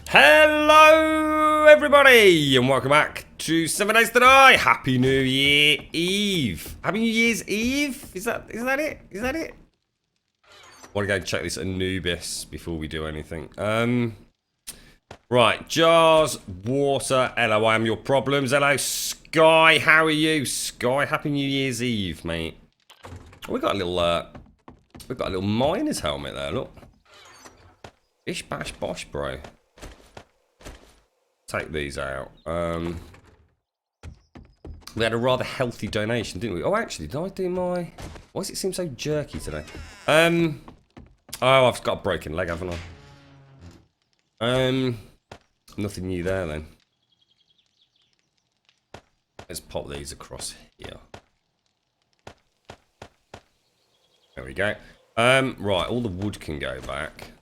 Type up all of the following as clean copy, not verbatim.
Hello, everybody, and welcome back to 7 Days to Die. Happy New Year Eve. Happy New Year's Eve? Is that it? Is that it? I want to go check this Anubis before we do anything. Right, jars, water. Hello, I am your problems. Hello, Sky. How are you, Sky? Happy New Year's Eve, mate. Oh, we got a little miner's helmet there. Look. Bish bash bosh, bro. Take these out. We had a rather healthy donation, didn't we? Oh, actually, did I do my... Why does it seem so jerky today? Oh, I've got a broken leg, haven't I? Nothing new there, then. Let's pop these across here. There we go. Right, all the wood can go back.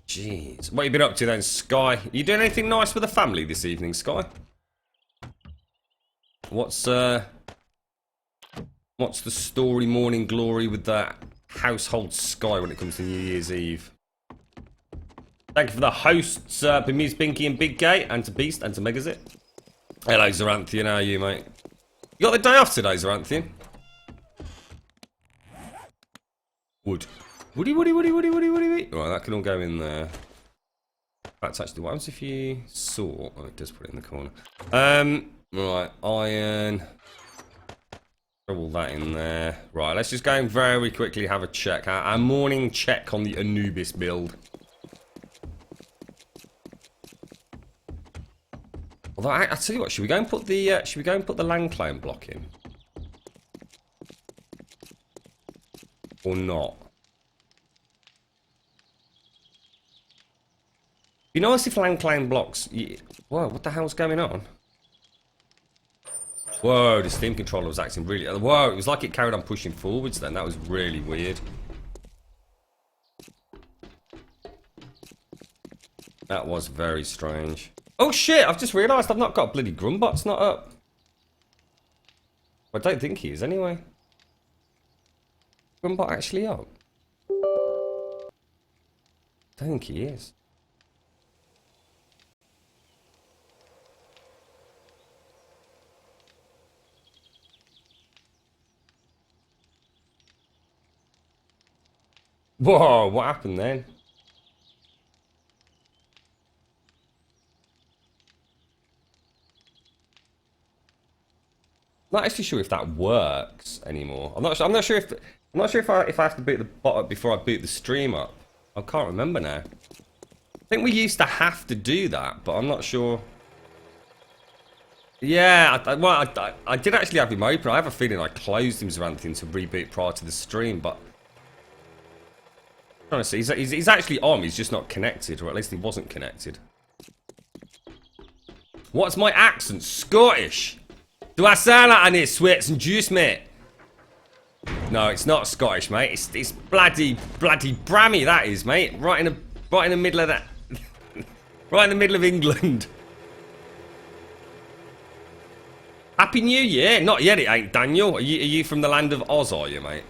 Jeez. What have you been up to then, Sky? Are you doing anything nice with the family this evening, Sky? What's the story morning glory with that household Sky when it comes to New Year's Eve? Thank you for the hosts, Bemise, Binky and Big Gay, and to Beast, and to Megazit. Hello, Zaranthian, how are you, mate? You got the day off today, Zaranthian? Wood. Woody. Right, that can all go in there. That's actually what happens if you saw. Oh, it does put it in the corner. Right, iron. Throw all that in there. Right, let's just go and very quickly have a check. Our morning check on the Anubis build. Although I tell you what, should we go and put the land claim block in, or not? Be nice if land claim blocks. Whoa, what the hell's going on? Whoa, the Steam controller was acting really. Whoa, it was like it carried on pushing forwards then. That was really weird. That was very strange. Oh shit, I've just realised I've not got bloody Grumbul. It's not up. I don't think he is anyway. Grumbul actually up? I don't think he is. Whoa, what happened then? Not actually sure if that works anymore. I'm not sure if I have to boot the bot up before I boot the stream up. I can't remember now. I think we used to have to do that, but I'm not sure. Yeah, I did actually have him open. I have a feeling I closed him Zaranthian to reboot prior to the stream, but honestly, he's actually on. He's just not connected, or at least he wasn't connected. What's my accent? Scottish. Do I sound like I need sweats and juice, mate? No, it's not Scottish, mate. It's bloody Brammy, that is, mate. Right in the middle of that. Right in the middle of England. Happy New Year. Not yet, it ain't, Daniel. Are you from the land of Oz, are you, mate?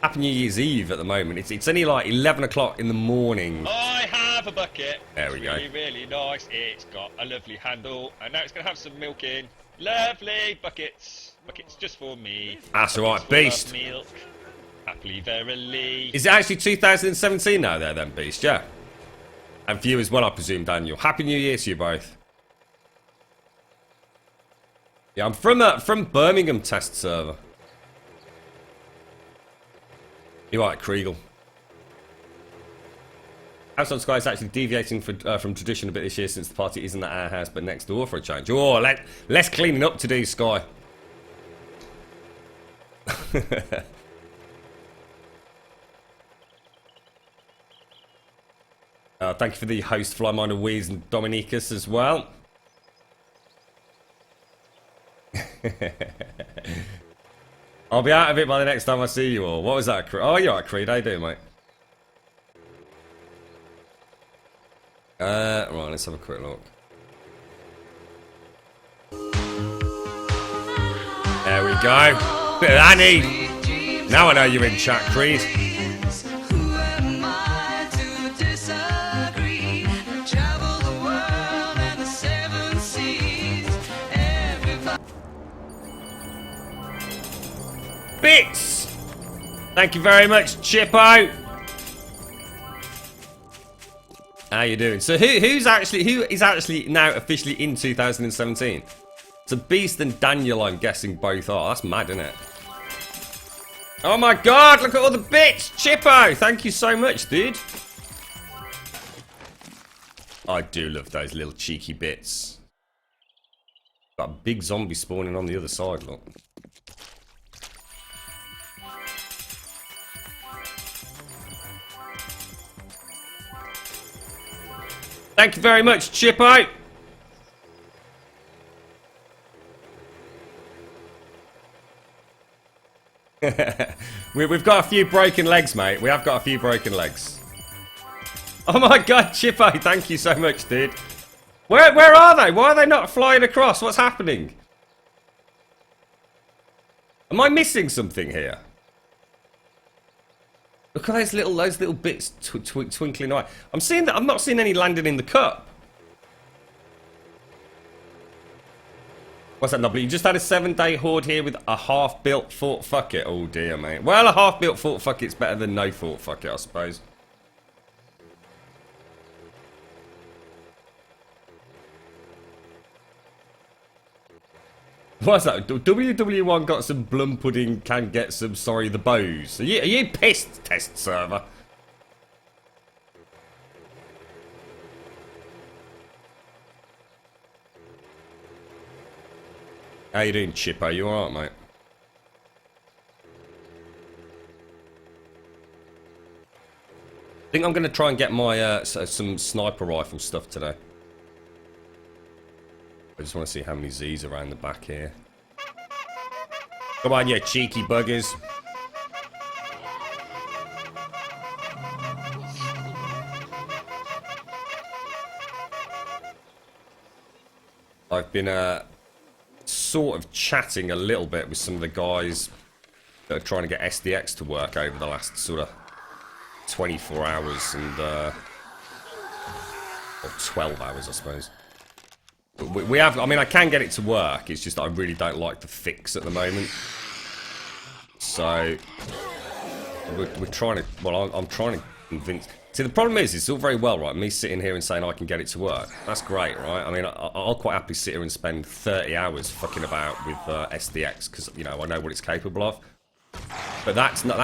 Happy New Year's Eve at the moment. It's only like 11 o'clock in the morning. I have a bucket. There we go. Really nice. It's got a lovely handle, and now it's going to have some milk in. Lovely buckets. Buckets just for me. That's alright, Beast. Milk. Happily, verily. Is it actually 2017 now there then, Beast? Yeah. And for you as well, I presume, Daniel. Happy New Year to you both. Yeah, I'm from Birmingham test server. You're right, Kriegel. Household Sky is actually deviating from tradition a bit this year since the party isn't at our house but next door for a change. Oh, less cleaning up to do, Sky. Thank you for the host, Fly Miner Weeds and Dominicus as well. I'll be out of it by the next time I see you all. What was that? Oh, you're right, Creed. How you doing, mate? Right, let's have a quick look. There we go. Bit of Annie. Now I know you're in chat, Creed. bits. Thank you very much, Chippo. How you doing? So who is actually now officially in 2017? So Beast and Daniel, I'm guessing both are. That's mad, isn't it? Oh my god, look at all the bits! Chippo, thank you so much, dude. I do love those little cheeky bits. Got a big zombie spawning on the other side, look. Thank you very much, Chippo. We've got a few broken legs, mate. We have got a few broken legs. Oh my god, Chippo, thank you so much, dude. Where are they? Why are they not flying across? What's happening? Am I missing something here? Look at those little bits twinkling away. I'm seeing that. I'm not seeing any landing in the cup. What's that, Nobby? You just had a 7-day horde here with a half-built fort. Fuck it. Oh dear, mate. Well, a half-built fort. Fuck it's better than no fort. Fuck it, I suppose. What's that? WW1 got some blum pudding, can get some, sorry, the bows. Are you pissed, test server? How you doing, Chippo? You alright, mate? I think I'm going to try and get my some sniper rifle stuff today. I just want to see how many Z's around the back here. Come on, you cheeky buggers. I've been sort of chatting a little bit with some of the guys that are trying to get SDX to work over the last sort of 24 hours and or 12 hours, I suppose. We have, I mean, I can get it to work, it's just I really don't like the fix at the moment. So, we're trying to, well, I'm trying to convince... See, the problem is, it's all very well, right, me sitting here and saying I can get it to work. That's great, right? I mean, I'll quite happily sit here and spend 30 hours fucking about with SDX, because, you know, I know what it's capable of. But that's not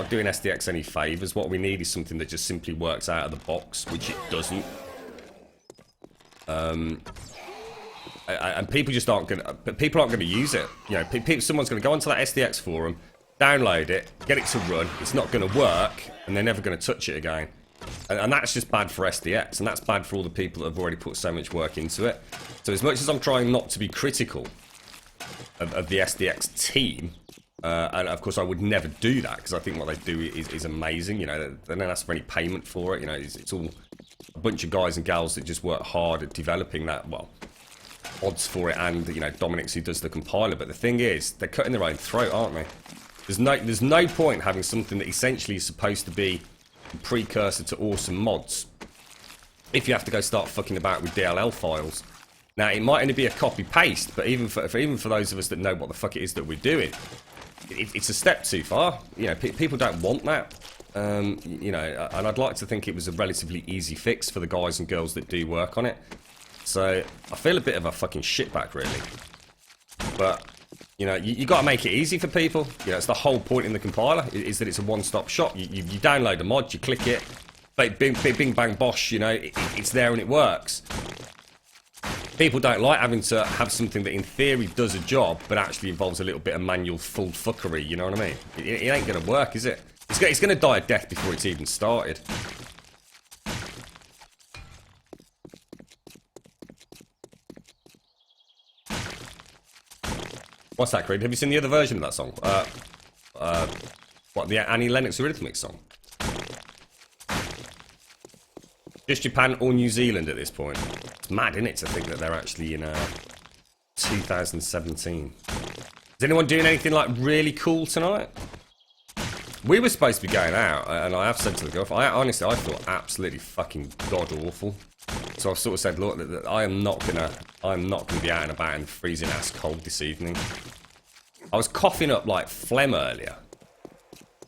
doing SDX any favours. What we need is something that just simply works out of the box, which it doesn't. And people just aren't gonna use it. You know, someone's gonna go onto that SDX forum, download it, get it to run. It's not gonna work, and they're never gonna touch it again. And that's just bad for SDX, and that's bad for all the people that have already put so much work into it. So as much as I'm trying not to be critical of the SDX team, and of course I would never do that because I think what they do is amazing. You know, they don't ask for any payment for it. You know, it's all a bunch of guys and gals that just work hard at developing that, well, odds for it, and, you know, Dominic's who does the compiler. But the thing is, they're cutting their own throat, aren't they? There's no point having something that essentially is supposed to be a precursor to awesome mods if you have to go start fucking about with DLL files. Now, it might only be a copy-paste, but even for those of us that know what the fuck it is that we're doing, it's a step too far. You know, people don't want that. You know, and I'd like to think it was a relatively easy fix for the guys and girls that do work on it. So, I feel a bit of a fucking shitbag, really. But, you know, you got to make it easy for people. You know, it's the whole point in the compiler, is that it's a one-stop shop. You download a mod, you click it, bing, bang, bosh, you know, it's there and it works. People don't like having to have something that in theory does a job, but actually involves a little bit of manual full fuckery, you know what I mean? It ain't going to work, is it? It's going to die a death before it's even started. What's that, Creed? Have you seen the other version of that song? What, the Annie Lennox Eurythmics song? Just Japan or New Zealand at this point. It's mad, isn't it, to think that they're actually in 2017. Is anyone doing anything, like, really cool tonight? We were supposed to be going out, and I have said to the girlfriend, honestly, I feel absolutely fucking god-awful. So I've sort of said, look, that I am not gonna be out and about in the freezing ass cold this evening. I was coughing up like phlegm earlier,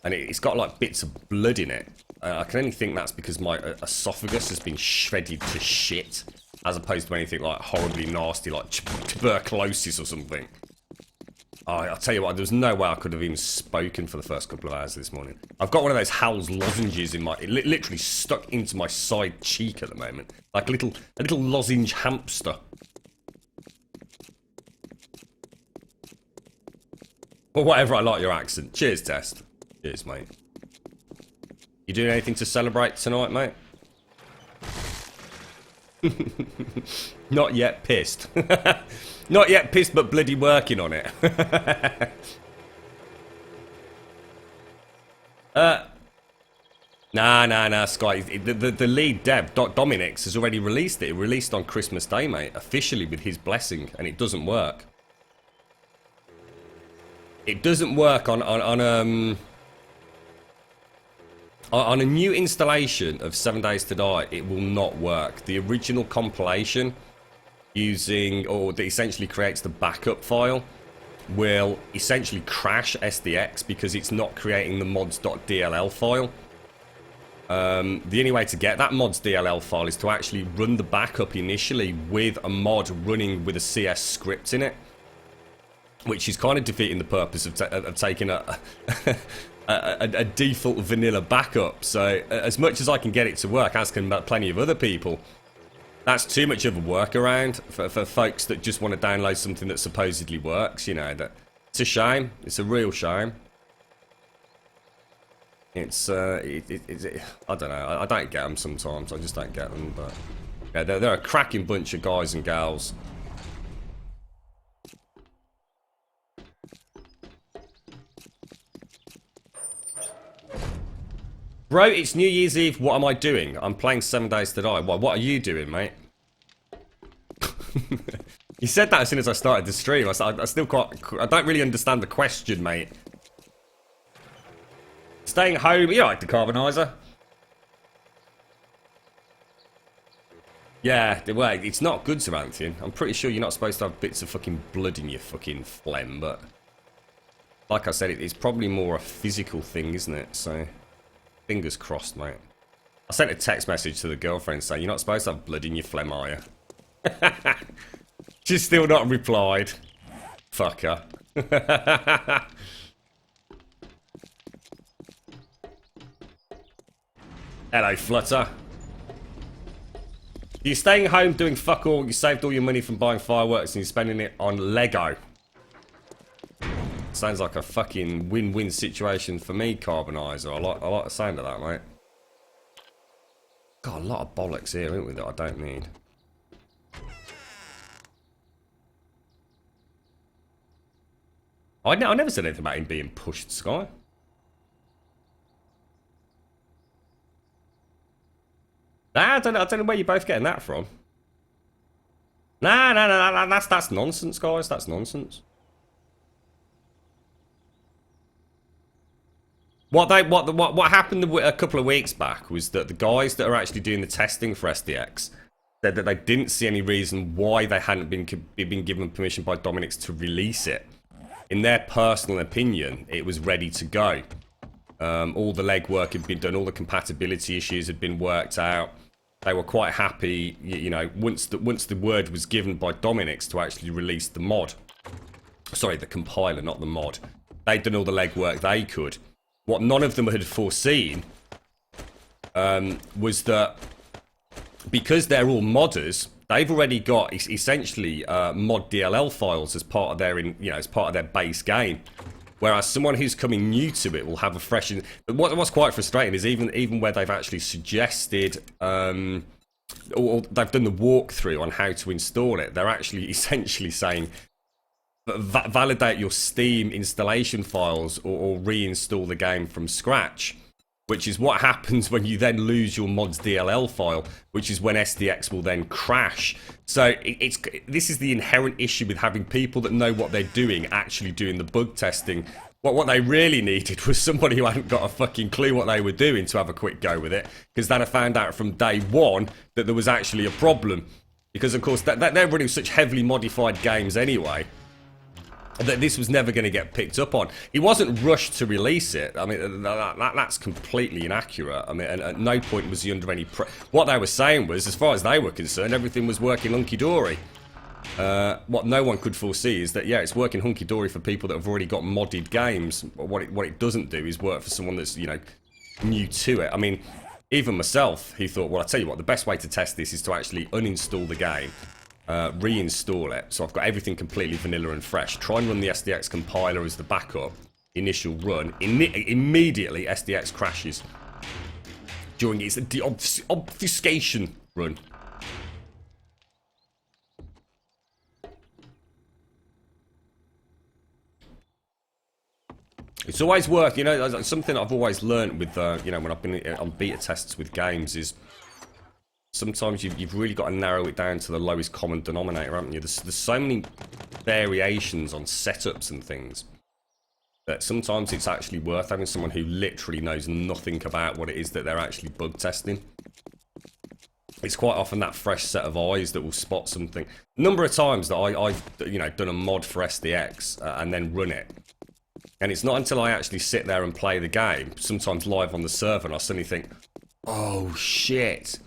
and it's got like bits of blood in it. I can only think that's because my esophagus has been shredded to shit, as opposed to anything like horribly nasty like tuberculosis or something. I'll tell you what, there's no way I could have even spoken for the first couple of hours this morning. I've got one of those Howell's lozenges in my, literally stuck into my side cheek at the moment, like a little lozenge hamster. Or whatever, I like your accent. Cheers, Test. Cheers, mate. You doing anything to celebrate tonight, mate? Not yet pissed. Not yet pissed, but bloody working on it. Nah, Sky. The lead dev, Dominix, has already released it. It released on Christmas Day, mate. Officially with his blessing, and it doesn't work. It doesn't work on a new installation of 7 Days to Die. It will not work. The original compilation using, or that essentially creates the backup file, will essentially crash SDX because it's not creating the mods.dll file. The only way to get that mods.dll file is to actually run the backup initially with a mod running with a CS script in it, which is kind of defeating the purpose of taking a default vanilla backup. So as much as I can get it to work, as can plenty of other people, that's too much of a workaround for folks that just want to download something that supposedly works. You know, that it's a shame. It's a real shame. It's I don't know. I don't get them sometimes. I just don't get them. But yeah, they're a cracking bunch of guys and gals. Bro, it's New Year's Eve. What am I doing? I'm playing 7 Days to Die. What are you doing, mate? You said that as soon as I started the stream. I don't really understand the question, mate. Staying home. You like decarbonizer? Yeah, well, it's not good, Saranthian. I'm pretty sure you're not supposed to have bits of fucking blood in your fucking phlegm, but like I said, it's probably more a physical thing, isn't it? So fingers crossed, mate. I sent a text message to the girlfriend saying, you're not supposed to have blood in your phlegm, are you? She's still not replied. Fuck her. Hello, Flutter. You're staying home doing fuck all, you saved all your money from buying fireworks and you're spending it on Lego. Sounds like a fucking win-win situation for me, Carbonizer. I like the sound of that, mate. Got a lot of bollocks here, haven't we, that I don't need. I never said anything about him being pushed, Sky. Nah, I don't know where you're both getting that from. Nah, that's nonsense, guys. That's nonsense. What happened a couple of weeks back was that the guys that are actually doing the testing for SDX said that they didn't see any reason why they hadn't been given permission by Dominix to release it. In their personal opinion, it was ready to go. All the legwork had been done, all the compatibility issues had been worked out. They were quite happy, you know, once the word was given by Dominix to actually release the mod. Sorry, the compiler, not the mod. They'd done all the legwork they could. What none of them had foreseen was that because they're all modders, they've already got essentially mod DLL files as part of their base game. Whereas someone who's coming new to it will have a fresh. But what's quite frustrating is even where they've actually suggested, or they've done the walkthrough on how to install it, they're actually essentially saying validate your Steam installation files or reinstall the game from scratch. Which is what happens when you then lose your mods DLL file, which is when SDX will then crash. So this is the inherent issue with having people that know what they're doing actually doing the bug testing. What they really needed was somebody who hadn't got a fucking clue what they were doing to have a quick go with it, because they'd have found out from day one that there was actually a problem. Because of course they're running such heavily modified games anyway. that this was never going to get picked up on. He wasn't rushed to release it. I mean, that's completely inaccurate. I mean, and at no point was he under any what they were saying was, as far as they were concerned, everything was working hunky-dory. What no one could foresee is that, yeah, it's working hunky-dory for people that have already got modded games. But what it doesn't do is work for someone that's, you know, new to it. I mean, even myself, he thought, well, I'll tell you what, the best way to test this is to actually uninstall the game, reinstall it, so I've got everything completely vanilla and fresh. Try and run the SDX compiler as the backup. Initial run. Immediately, SDX crashes. During its obfuscation run. It's always worth, you know, something I've always learned with, you know, when I've been on beta tests with games is sometimes you've really got to narrow it down to the lowest common denominator, haven't you? There's so many variations on setups and things that sometimes it's actually worth having someone who literally knows nothing about what it is that they're actually bug testing. It's quite often that fresh set of eyes that will spot something. A number of times that I've you know, done a mod for SDX and then run it. And it's not until I actually sit there and play the game, sometimes live on the server, and I suddenly think, oh shit.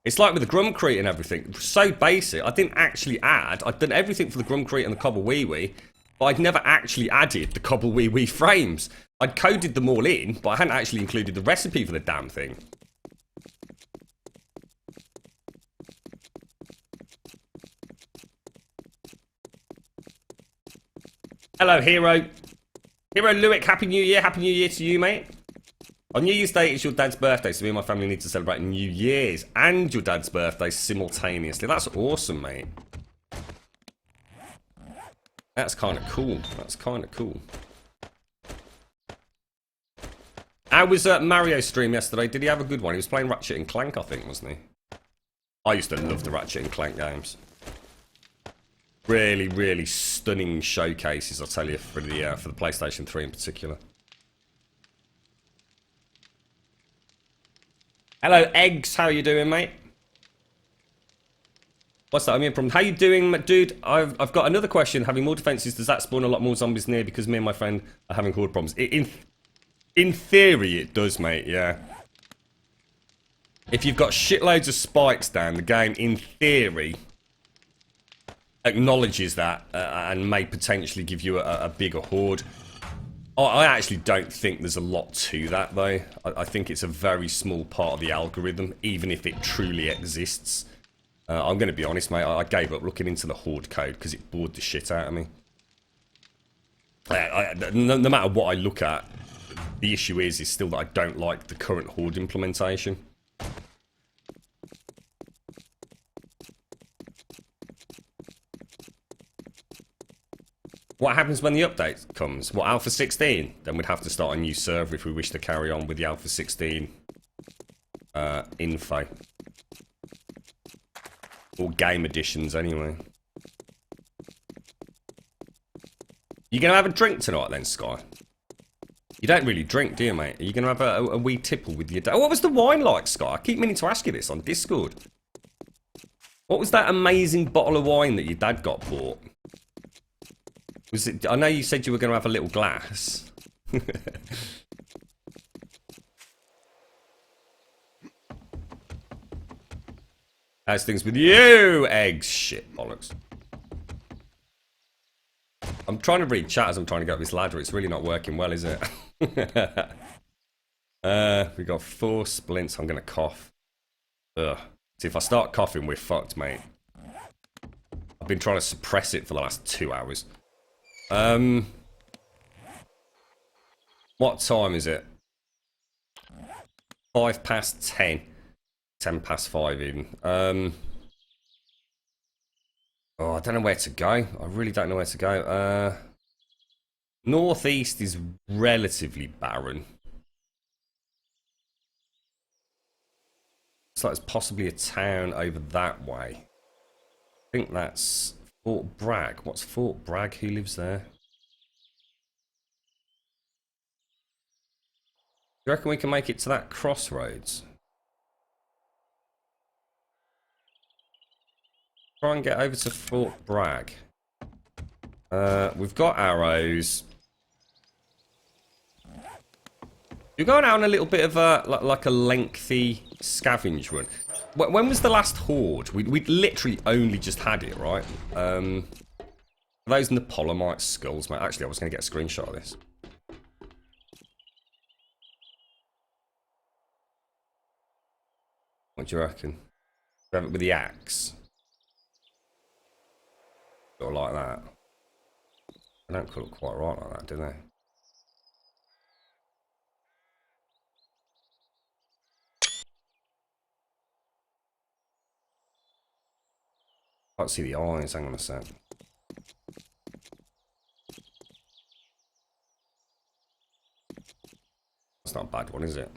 It's like with the Grumcrete and everything. So basic. I didn't actually add. I'd done everything for the Grumcrete and the Cobble Wee Wee, but I'd never actually added the Cobble Wee Wee frames. I'd coded them all in, but I hadn't actually included the recipe for the damn thing. Hello, Hero. Hero Lewick, Happy New Year. Happy New Year to you, mate. On New Year's Day, it's your dad's birthday, so me and my family need to celebrate New Year's and your dad's birthday simultaneously. That's awesome, mate. That's kind of cool. That's kind of cool. How was Mario's stream yesterday? Did he have a good one? He was playing Ratchet and Clank, I think, wasn't he? I used to love the Ratchet and Clank games. Really, really stunning showcases, I'll tell you, for the PlayStation 3 in particular. Hello, Eggs. How you doing, mate? What's that? I mean, how you doing, dude? I've got another question. Having more defenses, does that spawn a lot more zombies near because me and my friend are having horde problems? In theory, it does, mate. Yeah. If you've got shitloads of spikes down, the game, in theory, acknowledges that and may potentially give you a bigger horde. I actually don't think there's a lot to that, though. I think it's a very small part of the algorithm, even if it truly exists. I'm going to be honest, mate. I gave up looking into the horde code because it bored the shit out of me. No matter what I look at, the issue is still that I don't like the current horde implementation. What happens when the update comes? What, Alpha 16? Then we'd have to start a new server if we wish to carry on with the Alpha 16 info. Or game editions, anyway. You gonna have a drink tonight then, Sky? You don't really drink, do you, mate? Are you gonna have a wee tipple with your dad? Oh, what was the wine like, Sky? I keep meaning to ask you this on Discord. What was that amazing bottle of wine that your dad got bought? Was it? I know you said you were going to have a little glass. How's things with you, Eggs? Shit, bollocks. I'm trying to read chat as I'm trying to get up this ladder. It's really not working well, is it? We got 4 splints. I'm going to cough. Ugh. See, if I start coughing, we're fucked, mate. I've been trying to suppress it for the last 2 hours. What time is it? 5 past 10. 10 past 5 even. Oh, I don't know where to go. I really don't know where to go. Northeast is relatively barren. Looks like there's possibly a town over that way. I think that's Fort Bragg. What's Fort Bragg? Who lives there? Do you reckon we can make it to that crossroads? Try and get over to Fort Bragg. We've got arrows. You're going out on a little bit of a like a lengthy scavenge run. When was the last horde? We'd literally only just had it, right? Those Napoleonite skulls, mate. Actually, I was going to get a screenshot of this. What do you reckon? Grab it with the axe. Or like that. They don't look quite right like that, do they? Can't see the eyes, hang on a sec. That's not a bad one, is it?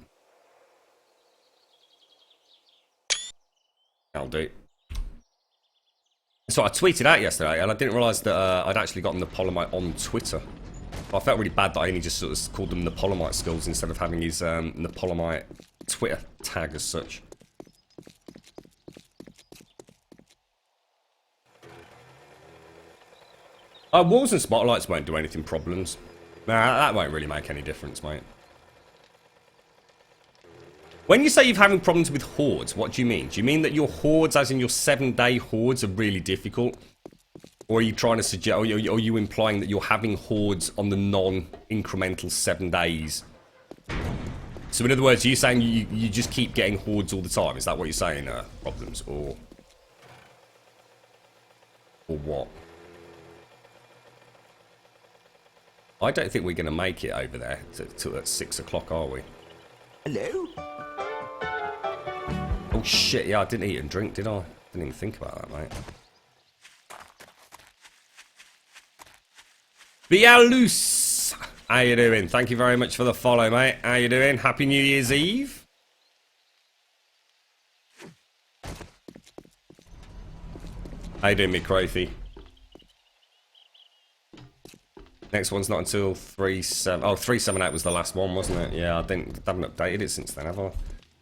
That'll do. So I tweeted out yesterday, and I didn't realise that I'd actually gotten the Napoleonite on Twitter. I felt really bad that I only just sort of called them Napoleonite skulls instead of having his Napoleonite Twitter tag as such. Walls and spotlights won't do anything problems. Nah, that won't really make any difference, mate. When you say you're having problems with hordes, what do you mean? Do you mean that your hordes, as in your 7-day hordes, are really difficult? Or are you trying to suggest, or are you implying that you're having hordes on the non-incremental 7 days? So in other words, are you saying you just keep getting hordes all the time? Is that what you're saying, problems? Or what? I don't think we're going to make it over there till at 6 o'clock, are we? Hello? Oh shit, yeah, I didn't eat and drink, did I? Didn't even think about that, mate. Bialus! How you doing? Thank you very much for the follow, mate. How you doing? Happy New Year's Eve. How you doing, me Croathy? Next one's not until 3.7. Oh, 3.78 was the last one, wasn't it? Yeah, I haven't updated it since then, have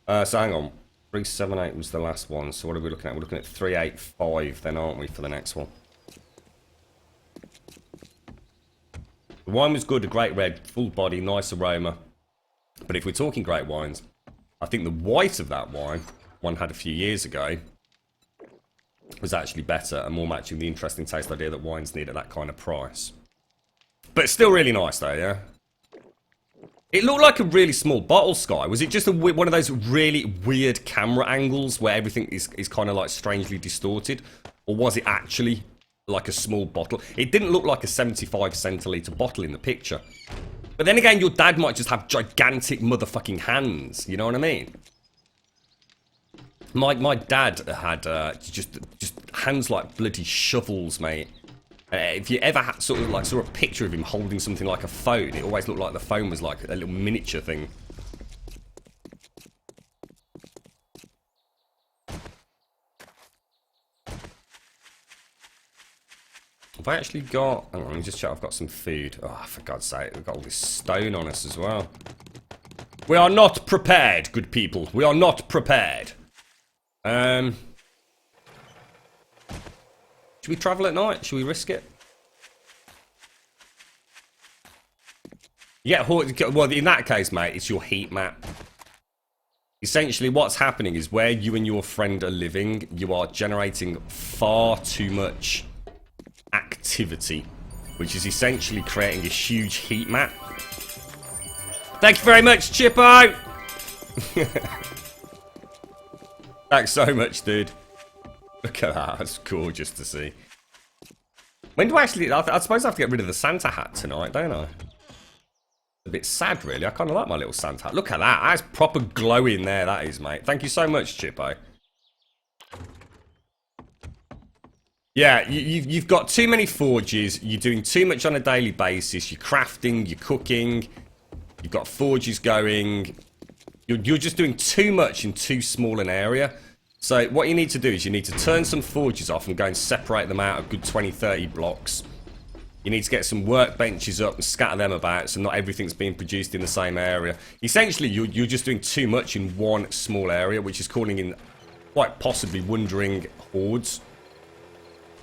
I? So hang on. 3.78 was the last one. So what are we looking at? We're looking at 3.85 then, aren't we, for the next one? The wine was good, a great red, full body, nice aroma. But if we're talking great wines, I think the white of that wine, one had a few years ago, was actually better and more matching the interesting taste idea that wines need at that kind of price. But it's still really nice though, yeah? It looked like a really small bottle, Sky. Was it just one of those really weird camera angles where everything is kind of like strangely distorted? Or was it actually like a small bottle? It didn't look like a 75 centilitre bottle in the picture. But then again, your dad might just have gigantic motherfucking hands. You know what I mean? My dad had just hands like bloody shovels, mate. If you ever saw a picture of him holding something like a phone, it always looked like the phone was like a little miniature thing. Have I actually got... Hang on, let me just check I've got some food. Oh, for God's sake, we've got all this stone on us as well. We are not prepared, good people. We are not prepared. Should we travel at night? Should we risk it? Yeah, well, in that case, mate, it's your heat map. Essentially, what's happening is where you and your friend are living, you are generating far too much activity, which is essentially creating a huge heat map. Thank you very much, Chippo! Thanks so much, dude. Look at that, that's gorgeous to see. When do I actually... I suppose I have to get rid of the Santa hat tonight, don't I? A bit sad, really. I kind of like my little Santa hat. Look at that. That's proper glowing there, that is, mate. Thank you so much, Chippo. Yeah, you've got too many forges. You're doing too much on a daily basis. You're crafting, you're cooking. You've got forges going. You're just doing too much in too small an area. So what you need to do is you need to turn some forges off and go and separate them out of good 20, 30 blocks. You need to get some workbenches up and scatter them about so not everything's being produced in the same area. Essentially, you're just doing too much in one small area, which is calling in quite possibly wandering hordes.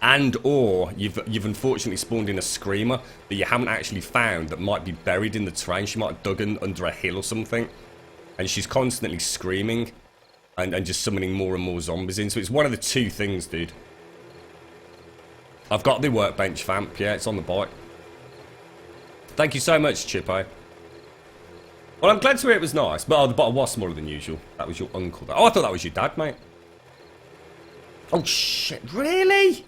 And or you've unfortunately spawned in a screamer that you haven't actually found that might be buried in the terrain. She might have dug under a hill or something. And she's constantly screaming and just summoning more and more zombies in. So it's one of the two things, dude. I've got the workbench vamp. Yeah, it's on the bike. Thank you so much, Chippo. Well, I'm glad to hear it was nice. But the bottle was smaller than usual. That was your uncle. Oh, I thought that was your dad, mate. Oh, shit. Really?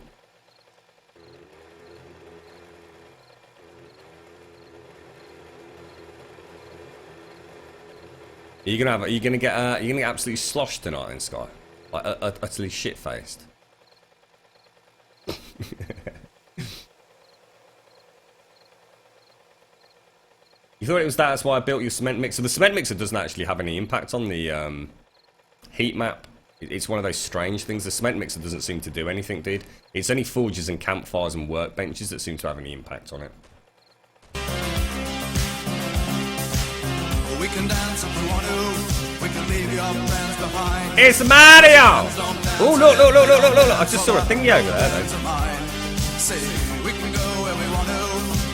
Are you gonna get absolutely sloshed tonight then, Sky? Like utterly shit faced. You thought it was that's why I built your cement mixer. The cement mixer doesn't actually have any impact on the heat map. It's one of those strange things. The cement mixer doesn't seem to do anything, dude. It's only forges and campfires and workbenches that seem to have any impact on it. We can dance if we want to. We can leave your friends behind. It's Mario! Oh, look. I just saw a thingy over there, though. See, we can go where we want to.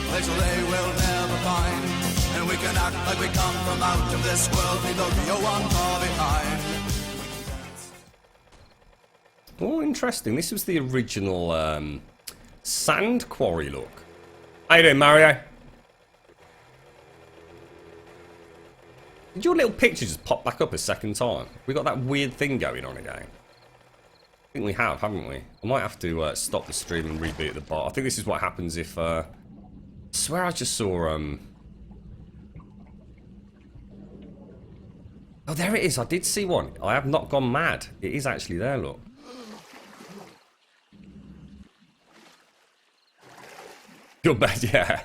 Place where they will never find. And we can act like we come from out of this world. We look your one far behind. Oh, interesting. This was the original sand quarry look. How you doing, Mario? Did your little picture just pop back up a second time? We got that weird thing going on again. I think we have, haven't we? I might have to stop the stream and reboot the bot. I think this is what happens if... I swear I just saw... Oh, there it is. I did see one. I have not gone mad. It is actually there, look. You're bad, yeah.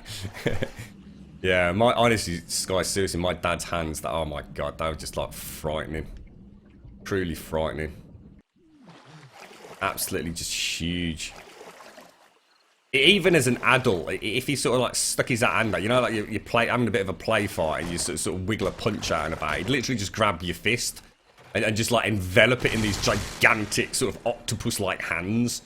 Yeah, honestly, Sky, seriously, my dad's hands, oh my god, they were just like frightening. Truly frightening. Absolutely just huge. Even as an adult, if he sort of like stuck his hand out, you know, like you play having a bit of a play fight and you sort of wiggle a punch out and about, he'd literally just grab your fist and just like envelop it in these gigantic sort of octopus-like hands.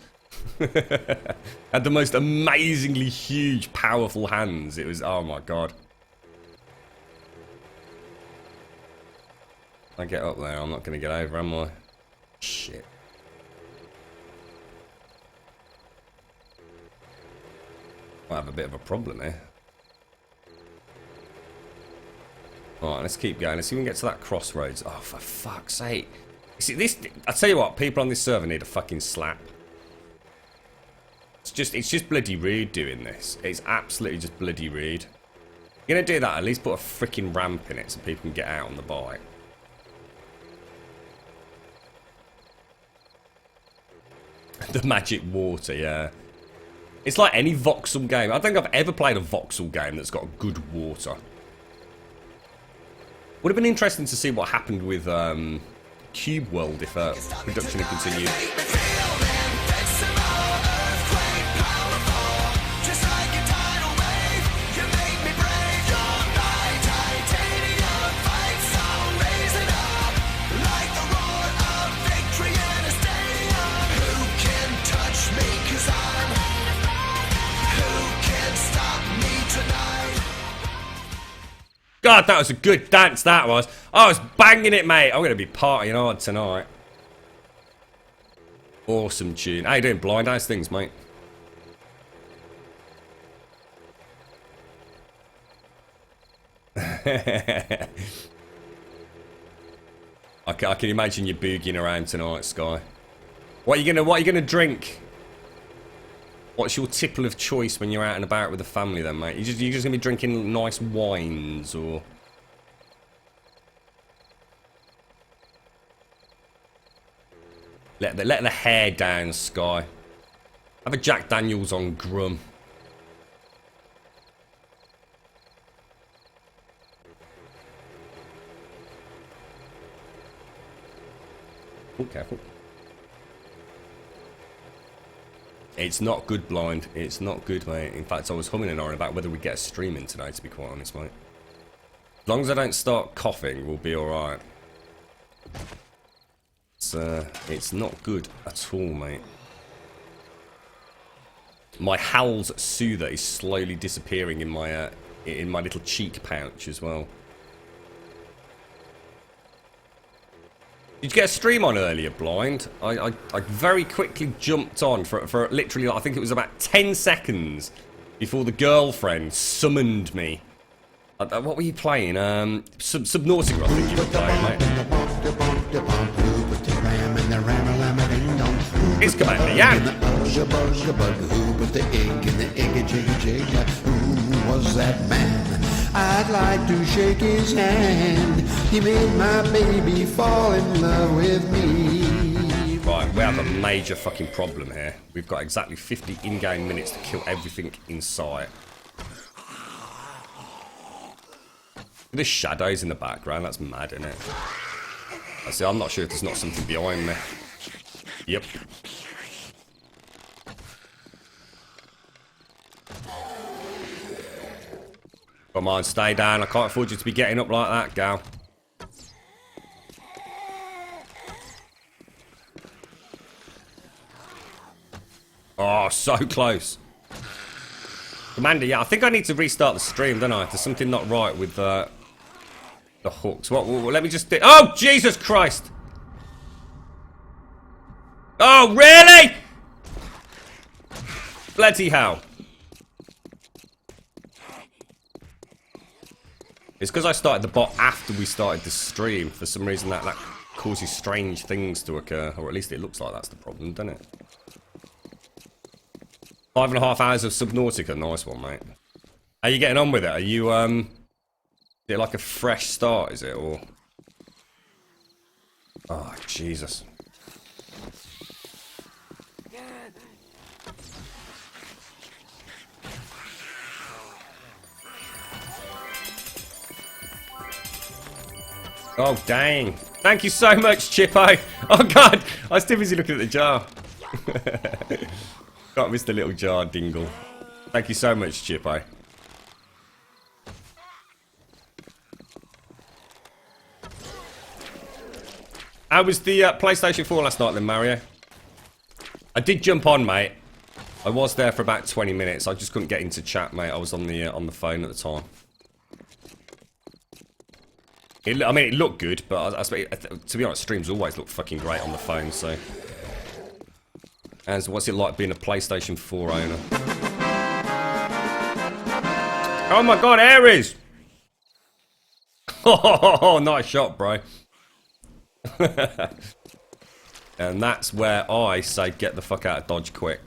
Had the most amazingly huge, powerful hands. It was, oh my god. I get up there, I'm not going to get over, am I? Shit. I have a bit of a problem here. Alright, let's keep going. Let's see if we can get to that crossroads. Oh, for fuck's sake. You see, this, I tell you what, people on this server need a fucking slap. It's just bloody rude doing this. It's absolutely just bloody rude. You're gonna do that, at least put a freaking ramp in it so people can get out on the bike. The magic water, yeah. It's like any voxel game. I don't think I've ever played a voxel game that's got good water. Would have been interesting to see what happened with Cube World if production had continued. God, that was a good dance, that was. I was banging it, mate. I'm going to be partying hard tonight. Awesome tune. How you doing, Blind? How's things, mate? I can imagine you boogieing around tonight, Sky. What are you gonna drink? What's your tipple of choice when you're out and about with the family then, mate? You're just gonna be drinking nice wines, or... Let the hair down, Sky. Have a Jack Daniels on Grum. Oh, careful. It's not good, Blind. It's not good, mate. In fact, I was humming and ahhing about whether we'd get a stream in tonight, to be quite honest, mate. As long as I don't start coughing, we'll be alright. It's not good at all, mate. My Hal's Soother is slowly disappearing in my little cheek pouch as well. Did you get a stream on earlier, Blind? I very quickly jumped on for literally, I think it was about 10 seconds before the girlfriend summoned me. What were you playing? Subnautica, I think you were playing, mate. It's Commander Yan. Who put the egg in the eggy jiggy jig? Who was that man? I'd like to shake his hand. He made my baby fall in love with me. Right, we have a major fucking problem here. We've got exactly 50 in-game minutes to kill everything in sight. There's shadows in the background, that's mad, isn't it? I see, I'm not sure if there's not something behind me. Yep. Come on, stay down. I can't afford you to be getting up like that, gal. Oh, so close. Commander, yeah, I think I need to restart the stream, don't I? There's something not right with the hooks. What? Let me just... Oh, Jesus Christ! Oh, really? Bloody hell. It's because I started the bot after we started the stream. For some reason, that causes strange things to occur. Or at least it looks like that's the problem, doesn't it? 5.5 hours of Subnautica. Nice one, mate. How are you getting on with it? Are you, is it like a fresh start, is it? Or... Oh, Jesus. Oh, dang. Thank you so much, Chippo. Oh, God. I was too busy looking at the jar. Can't miss the little jar dingle. Thank you so much, Chippo. How was the PlayStation 4 last night then, Mario? I did jump on, mate. I was there for about 20 minutes. I just couldn't get into chat, mate. I was on the phone at the time. I mean, it looked good, but to be honest, streams always look fucking great on the phone, so... And so what's it like being a PlayStation 4 owner? Oh my god, Ares! Oh, nice shot, bro. And that's where I say get the fuck out of Dodge quick.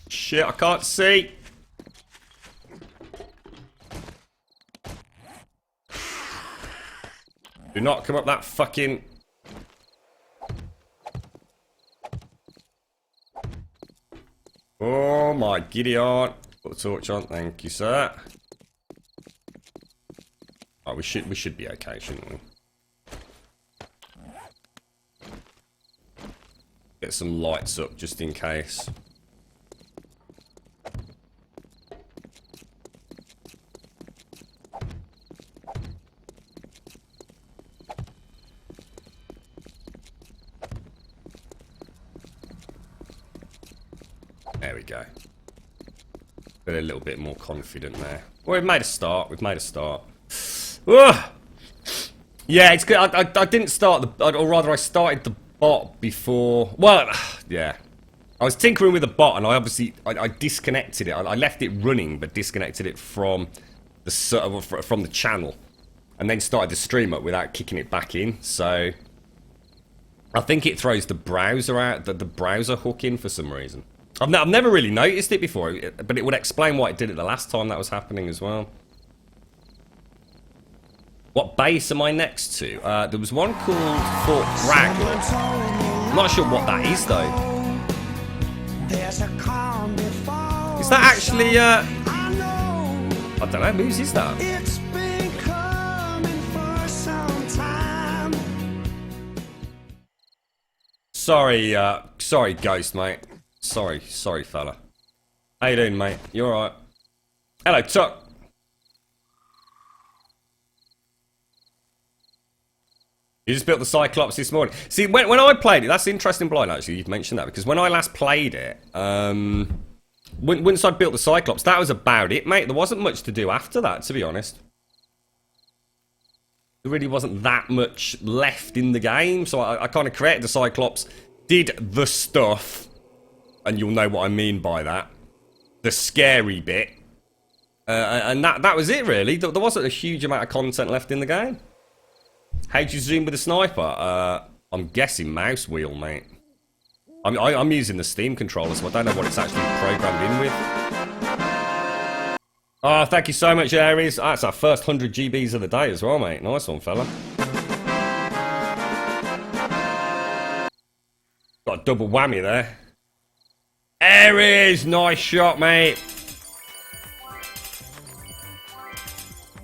Shit, I can't see. Do not come up that fucking... Oh my Gideon. Put the torch on, thank you, sir. Oh, we should be okay, shouldn't we? Get some lights up just in case. There we go. Feel a little bit more confident there. Well, we've made a start. We've made a start. Ugh! Yeah, it's good. I didn't start the... Or rather, I started the bot before... Well, yeah. I was tinkering with the bot, and I obviously... I disconnected it. I left it running, but disconnected it from the channel. And then started the stream up without kicking it back in. So... I think it throws the browser out, the browser hook in for some reason. I've never really noticed it before, but it would explain why it did it the last time that was happening as well. What base am I next to? There was one called Fort Bragg. I'm not sure what that is, though. Is that actually, I don't know, whose is that? Sorry, Ghost, mate. Sorry, fella. How you doing, mate? You alright? Hello, Tuck. You just built the Cyclops this morning. See, when I played it, that's interesting, Blind, actually, you've mentioned that, because when I last played it, once I built the Cyclops, that was about it, mate. There wasn't much to do after that, to be honest. There really wasn't that much left in the game, so I kind of created the Cyclops, did the stuff, and you'll know what I mean by that, the scary bit, and that was it, really. There wasn't a huge amount of content left in the game. How'd you zoom with a sniper? I'm guessing mouse wheel, mate. I'm using the Steam controller, so I don't know what it's actually programmed in with. Oh, thank you so much, Aries. That's our first 100 GBs of the day as well, mate. Nice one, fella. Got a double whammy there. Aries! Nice shot, mate.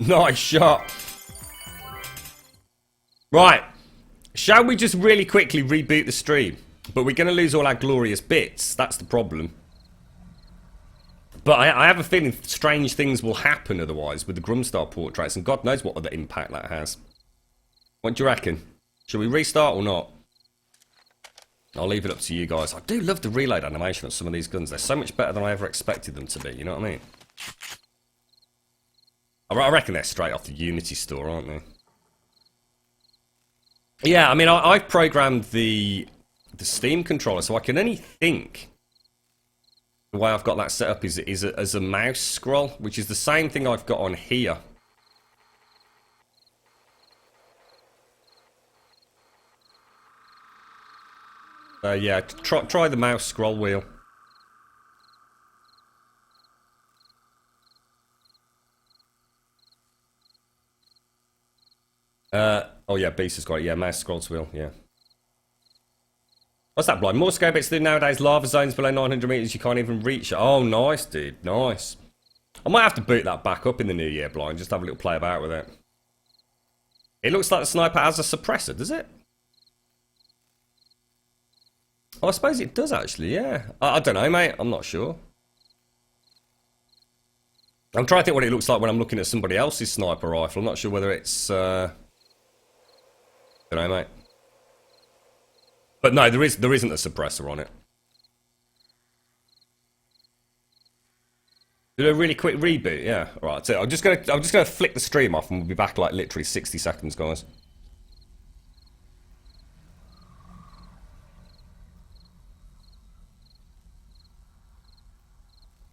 Nice shot. Right, shall we just really quickly reboot the stream? But we're going to lose all our glorious bits, that's the problem. But I have a feeling strange things will happen otherwise with the Grumstar portraits, and God knows what other impact that has. What do you reckon? Should we restart or not? I'll leave it up to you guys. I do love the reload animation on some of these guns. They're so much better than I ever expected them to be, you know what I mean? I reckon they're straight off the Unity store, aren't they? Yeah, I mean, I've programmed the Steam controller, so I can only think the way I've got that set up is as a mouse scroll, which is the same thing I've got on here. Yeah, try the mouse scroll wheel. Oh yeah, Beast has got it. Yeah, mouse scrolls wheel. Yeah. What's that, Blind? More scale bits to do nowadays. Lava zones below 900 meters, you can't even reach it. Oh, nice, dude. Nice. I might have to boot that back up in the new year, Blind. Just have a little play about with it. It looks like the sniper has a suppressor, does it? Oh, I suppose it does, actually, yeah. I don't know, mate. I'm not sure. I'm trying to think what it looks like when I'm looking at somebody else's sniper rifle. I'm not sure whether it's... I don't know, mate. But no, there isn't a suppressor on it. Do a really quick reboot, yeah. Alright, so I'm just gonna flick the stream off and we'll be back like literally 60 seconds, guys.